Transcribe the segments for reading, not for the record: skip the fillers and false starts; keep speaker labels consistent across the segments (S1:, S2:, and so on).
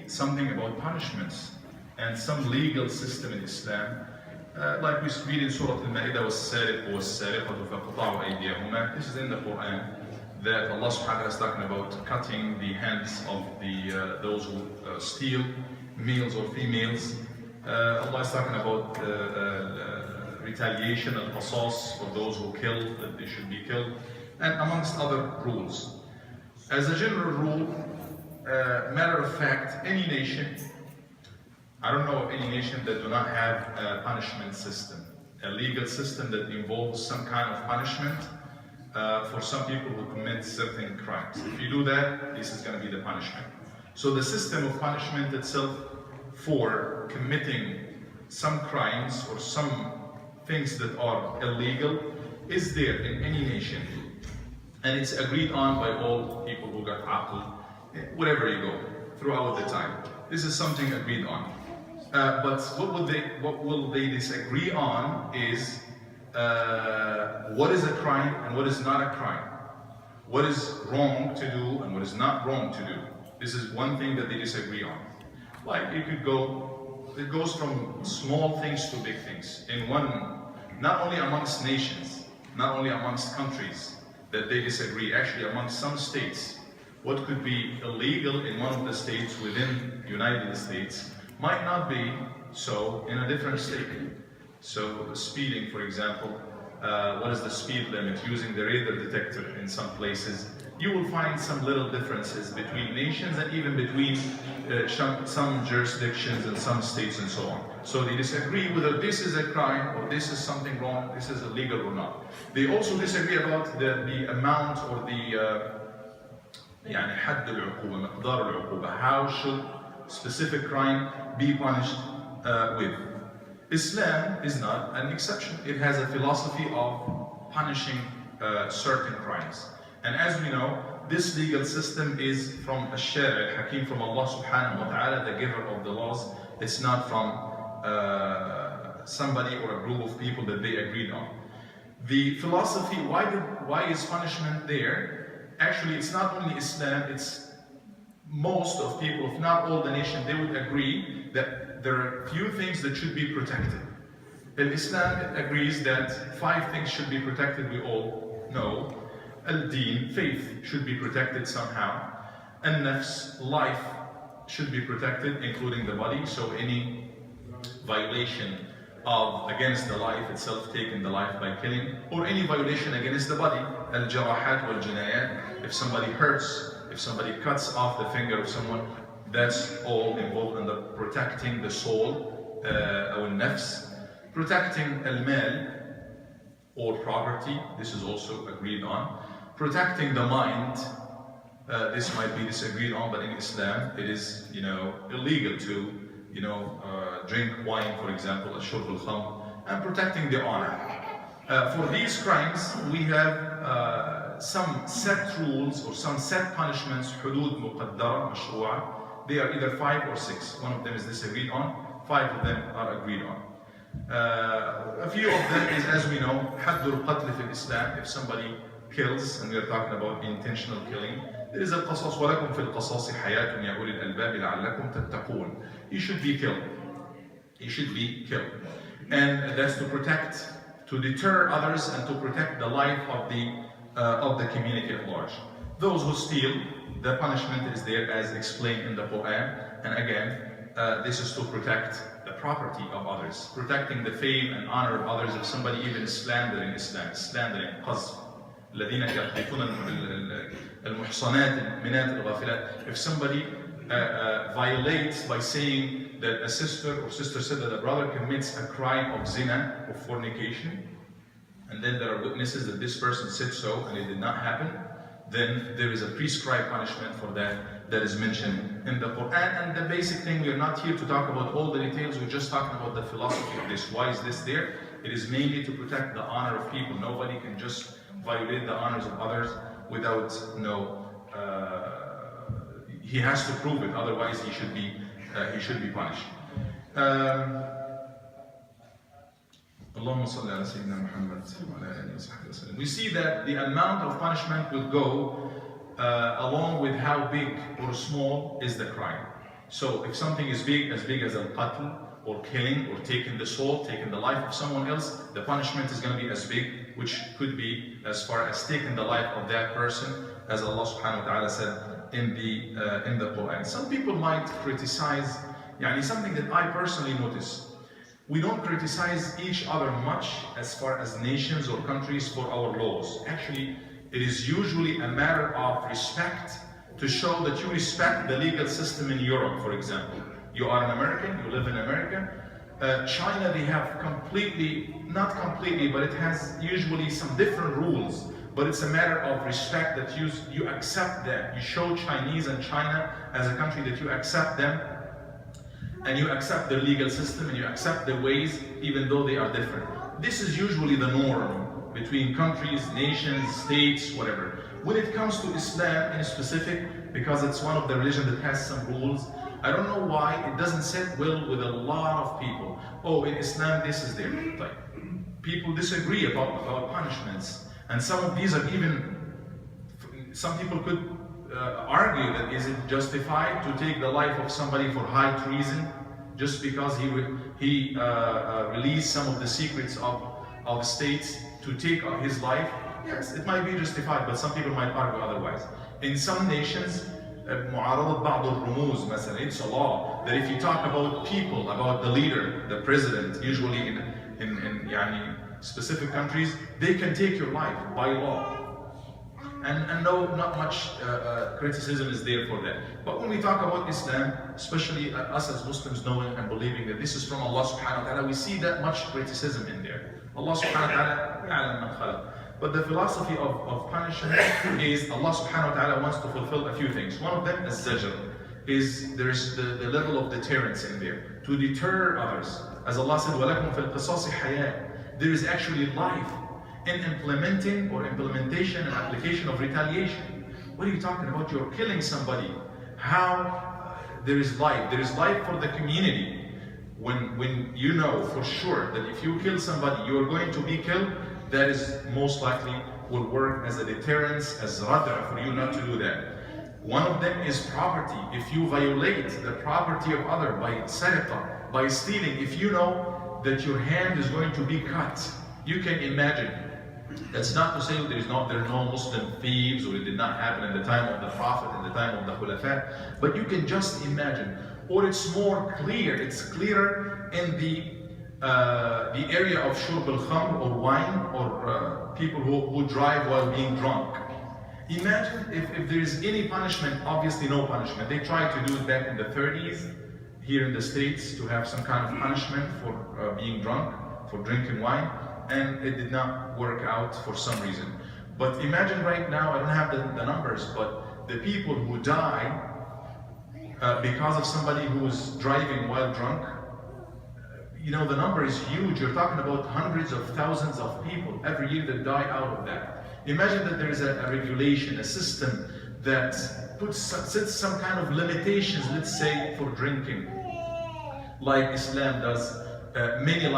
S1: something about punishments and some legal system in Islam. Like we read in Surah Al-Ma'idah, وَالسَّارِقُ وَالسَّارِقَةُ فَقَطَعُوا أَيْدِيَهُمَا. This is in the Quran, that Allah subhanahu wa ta'ala is talking about cutting the hands of those who steal, males or females. Allah is talking about retaliation and qasas for those who kill, that they should be killed, and amongst other rules. As a general rule, matter of fact, any nation, I don't know of any nation that do not have a punishment system, a legal system that involves some kind of punishment for some people who commit certain crimes. If you do that, this is going to be the punishment. So the system of punishment itself for committing some crimes or some things that are illegal is there in any nation. And it's agreed on by all people who got aql, wherever you go, throughout the time. This is something agreed on. But what will they disagree on is what is a crime and what is not a crime. What is wrong to do and what is not wrong to do. This is one thing that they disagree on. Like it goes from small things to big things. In one, not only amongst nations, not only amongst countries that they disagree, actually amongst some states. What could be illegal in one of the states within the United States might not be so in a different state. So speeding, for example, what is the speed limit using the radar detector in some places? You will find some little differences between nations and even between some jurisdictions and some states and so on. So they disagree whether this is a crime or this is something wrong, this is illegal or not. They also disagree about the amount or the يعني حد العقوبة, مقدار العقوبة. How should specific crime be punished with? Islam is not an exception. It has a philosophy of punishing certain crimes. And as we know, this legal system is from Ash-Shari' al-Hakim, from Allah subhanahu wa ta'ala, the giver of the laws. It's not from somebody or a group of people that they agreed on. The philosophy, why is punishment there? Actually, it's not only Islam, it's most of people, if not all the nation, they would agree that there are few things that should be protected. And Islam agrees that 5 things should be protected, we all know. Al-Deen, faith, should be protected somehow. An-Nafs, life, should be protected, including the body. So any violation against the life itself, taking the life by killing, or any violation against the body, al-jarahat wal-jinayat, if somebody hurts, if somebody cuts off the finger of someone, that's all involved in the protecting the soul, or nafs. Protecting al-mal, or property, this is also agreed on. Protecting the mind, this might be disagreed on, but in Islam it is, illegal to, drink wine, for example, shurb al-khamr, and protecting the honor. For these crimes, we have some set rules or some set punishments, hudud muqaddara, mashru'a. They are either 5 or 6. One of them is disagreed on, 5 of them are agreed on. A few of them is, as we know, haddul qatl fi Islam. If somebody kills, and we are talking about intentional killing, there is al-qasas, وَلَكُمْ فِي الْقَصَاصِ حَيَاةٌ يَا أُولِي الْأَلْبَابِ لَعَلَّكُمْ تَتَّقُونَ. He should be killed. He should be killed. And that's to protect, to deter others and to protect the life of the community at large. Those who steal, the punishment is there as explained in the Quran. And again, this is to protect the property of others, protecting the fame and honor of others. If somebody even is slandering Islam, slandering qazf, الذين يقذفون المحصنات المؤمنات الغافلات. If somebody violates by saying that a sister or sister said that a brother commits a crime of zina, of fornication, and then there are witnesses that this person said so and it did not happen, then there is a prescribed punishment for that is mentioned in the Quran. And the basic thing, we are not here to talk about all the details, we're just talking about the philosophy of this. Why is this there? It is mainly to protect the honor of people. Nobody can just violate the honors of others without he has to prove it, otherwise he should be punished. We see that the amount of punishment will go along with how big or small is the crime. So if something is as big as al-qatl, or killing, or taking the soul, taking the life of someone else, the punishment is going to be as big, which could be as far as taking the life of that person, as Allah subhanahu wa ta'ala said in the Quran. Some people might criticize, something that I personally notice. We don't criticize each other much as far as nations or countries for our laws. Actually, it is usually a matter of respect, to show that you respect the legal system in Europe, for example. You are an American, you live in America. China, they have not completely, but it has usually some different rules. But it's a matter of respect that you accept them. You show Chinese and China as a country that you accept them, and you accept their legal system, and you accept their ways, even though they are different. This is usually the norm between countries, nations, states, whatever. When it comes to Islam in specific, because it's one of the religions that has some rules, I don't know why it doesn't sit well with a lot of people. Oh, in Islam this is there. Like, people disagree about punishments, and some of these are even, some people could argue that is it justified to take the life of somebody for high treason just because he released some of the secrets of states to take his life? Yes, it might be justified, but some people might argue otherwise. In some nations, معارضة بعض الرموز مثلا, it's a law that if you talk about people, about the leader, the president, usually in specific countries, they can take your life by law. And no, not much criticism is there for that. But when we talk about Islam, especially us as Muslims knowing and believing that this is from Allah subhanahu wa ta'ala, we see that much criticism in there. Allah subhanahu wa ta'ala ya'lam man khalaq. But the philosophy of punishment is Allah subhanahu wa ta'ala wants to fulfill a few things. One of them is zajr, there's the level of deterrence in there, to deter others. As Allah said, وَلَكُمْ فِي الْقِصَاصِ حَيَاةٌ. There is actually life in implementation and application of retaliation. What are you talking about? You're killing somebody. How? There is life. There is life for the community. When you know for sure that if you kill somebody, you are going to be killed, that is most likely will work as a deterrence, as rad'a for you not to do that. One of them is property. If you violate the property of other by sariqa, by stealing, if you know that your hand is going to be cut, you can imagine. That's not to say there are no Muslim thieves, or it did not happen in the time of the Prophet, in the time of the Khulafa, but you can just imagine. Or it's more clear, it's clearer in the area of shurb al-khamr, or wine, or people who drive while being drunk. Imagine if there is any punishment, obviously no punishment. They tried to do it back in the 30s, here in the States, to have some kind of punishment for being drunk, for drinking wine, and it did not work out for some reason. But imagine right now, I don't have the numbers, but the people who die because of somebody who is driving while drunk, the number is huge. You're talking about hundreds of thousands of people every year that die out of that. Imagine that there is a regulation, a system that sets some kind of limitations, let's say, for drinking, like Islam does. How many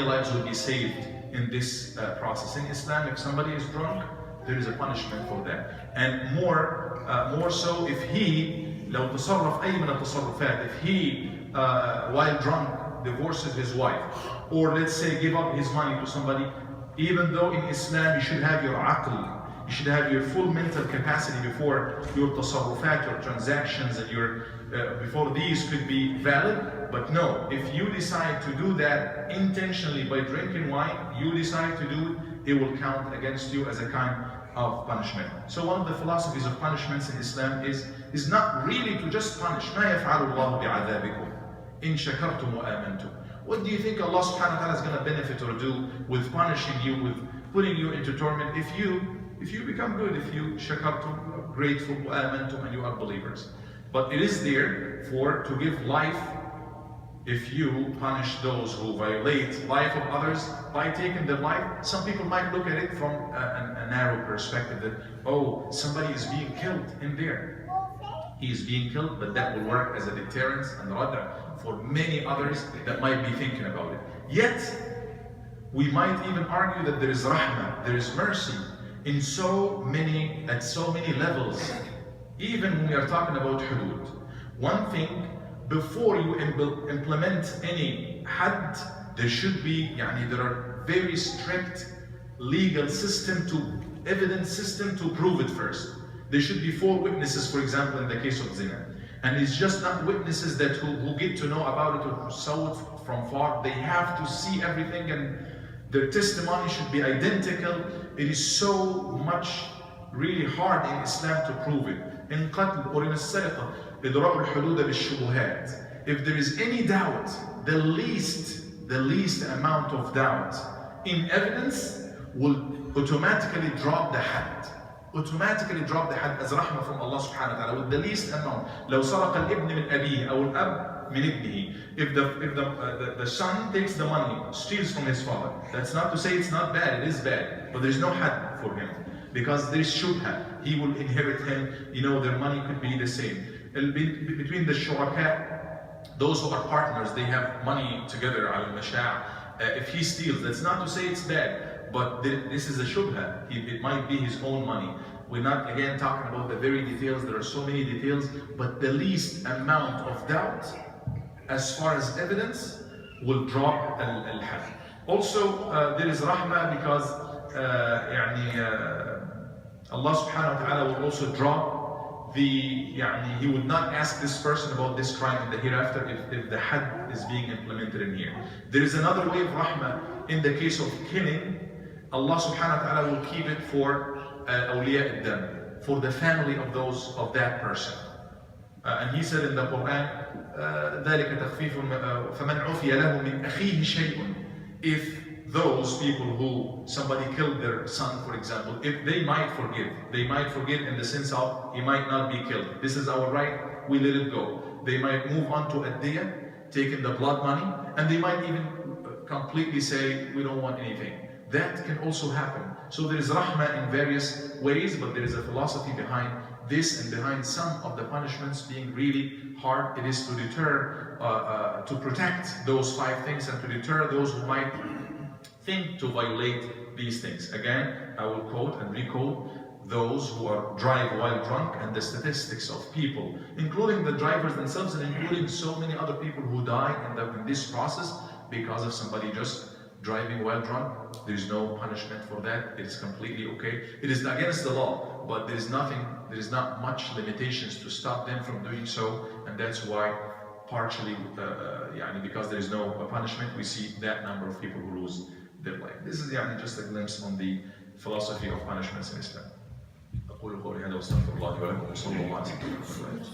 S1: lives will be saved in this process? In Islam, if somebody is drunk, there is a punishment for that. And more so if he, لو تصرف أي من التصرفات, if he, while drunk, divorces his wife, or let's say give up his money to somebody, even though in Islam you should have your aql, you should have your full mental capacity before your tasarrufat, your transactions, and before these could be valid. But no, if you decide to do that intentionally by drinking wine, you decide to do it, it will count against you as a kind of punishment. So one of the philosophies of punishments in Islam is not really to just punish. مَا يَفْعَلُ اللَّهُ بِعَذَابِكُمْ إِن شَكَرْتُمْ وَآمَنْتُمْ. What do you think Allah subhanahu wa ta'ala is going to benefit or do with punishing you, with putting you into torment, if you become good, if you shakartum, grateful, وآمنتم, and you are believers? But it is there to give life. If you punish those who violate life of others by taking their life, some people might look at it from a narrow perspective that, oh, somebody is being killed in there. He is being killed, but that will work as a deterrence and rad'a for many others that might be thinking about it. Yet, we might even argue that there is rahmah, there is mercy at so many levels. Even when we are talking about hudud, One thing, before you implement any had, there should be, there are very strict legal evidence system to prove it first. There should be 4 witnesses, for example, in the case of zina. And it's just not witnesses that who get to know about it or who saw it from far. They have to see everything and their testimony should be identical. It is so much really hard in Islam to prove it. In qatl or in as-sariqa, idra'u al-hudud bil-shubuhat. If there is any doubt, the least amount of doubt in evidence will automatically drop the had. Automatically drop the had as rahmah from Allah subhanahu wa ta'ala with the least amount. لو سرق الابن من أبيه أو الأب من ابنه. If the son takes the money, steals from his father, that's not to say it's not bad, it is bad, but there's no had for him. Because there is shubha, he will inherit him, their money could be the same. Between the shuraka, those who are partners, they have money together, al-masha'. If he steals, that's not to say it's bad, but this is a shubha. It might be his own money. We're not again talking about the very details, there are so many details, but the least amount of doubt, as far as evidence, will drop al-had. Also, there is rahmah because Allah subhanahu wa ta'ala will also drop he would not ask this person about this crime in the hereafter if the had is being implemented in here. There is another way of rahmah in the case of killing. Allah subhanahu wa ta'ala will keep it for awliya ad-dam, for the family of that person. And he said in the Quran, ذَلِكَ تَخْفِيفٌ فَمَنْ عُفِيَ لَهُ مِنْ أَخِيهِ شَيْءٌ. If those people who somebody killed their son, for example, if they might forgive in the sense of he might not be killed. This is our right, we let it go. They might move on to ad-diyah, taking the blood money, and they might even completely say, we don't want anything. That can also happen. So there is rahmah in various ways, but there is a philosophy behind this and behind some of the punishments being really hard. It is to deter, to protect those 5 things and to deter those who might think to violate these things. Again, I will quote and re-quote those who drive while drunk and the statistics of people, including the drivers themselves and including so many other people who die in this process because of somebody just driving while drunk. There is no punishment for that. It is completely okay. It is against the law, but there is not much limitations to stop them from doing so, and that's why partially, because there is no punishment, we see that number of people who lose their life. This is just a glimpse on the philosophy of punishments in Islam. أقول قولي هذا واستغفر الله لي ولكم وصلى الله على سيدنا محمد.